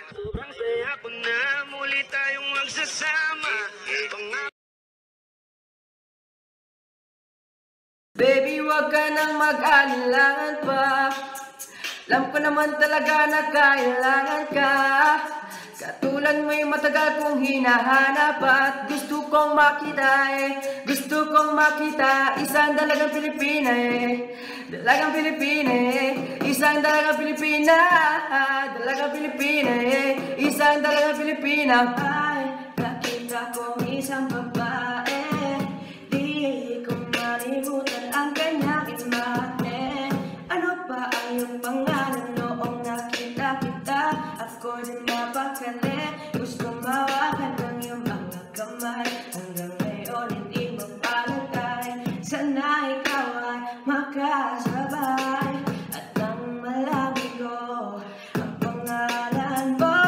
Sobrang saya ko na muli tayong magsasama. Baby, wag ka nang mag-alinlangan pa. Alam ko naman talaga na kailangan ka. Katulad mo'y matagal kong hinahanap at gusto kong makita gusto kong makita isang dalagang Pilipina dalagang Pilipina isang dalagang Pilipina dalagang Pilipina isang dalagang Pilipina. Ay, nakita kong isang babae, di ko malimutan ang kanyang imahe. Ano ba ang iyong pangalan noong nakita kita? Of course, mapakali. Gusto mawakan ng iyong mga kamay. Hanggang ngayon hindi mapalagay. Sana ikaw ay makasabay. At nang malaman ko ang pangalan mo,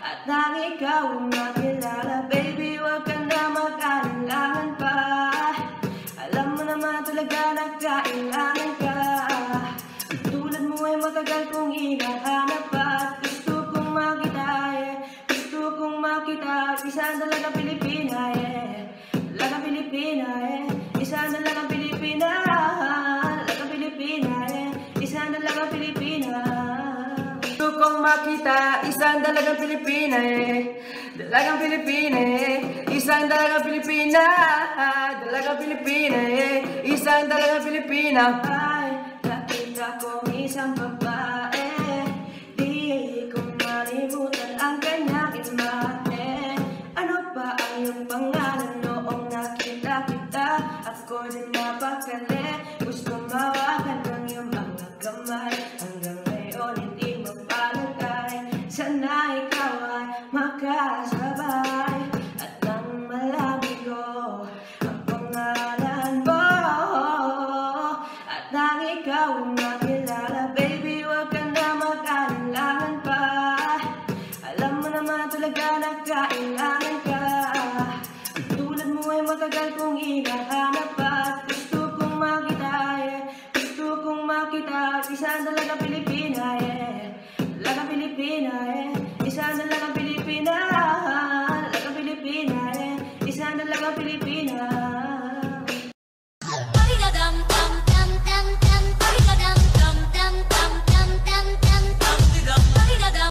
at nang ikaw ang makilala, baby, wag ka na mag-alinlangan pa. Alam mo naman talaga na kailangan ka. Tulad mo ay matagal kong hinahanap at gusto kong makita gusto kong makita isang dalagang Pilipina dalagang Pilipina isang dalagang Pilipina dalagang Pilipina isang dalagang Pilipina. Gusto kong makita isang dalagang Pilipina dalagang Pilipina isang dalagang Pilipina dalagang Pilipina isang dalagang Pilipina. Ay, nakita kong isang babae, di ko malimutan ang kanyang imahe. Ano ba ang iyong pangalan noong nakita kita? Of course, mapakali.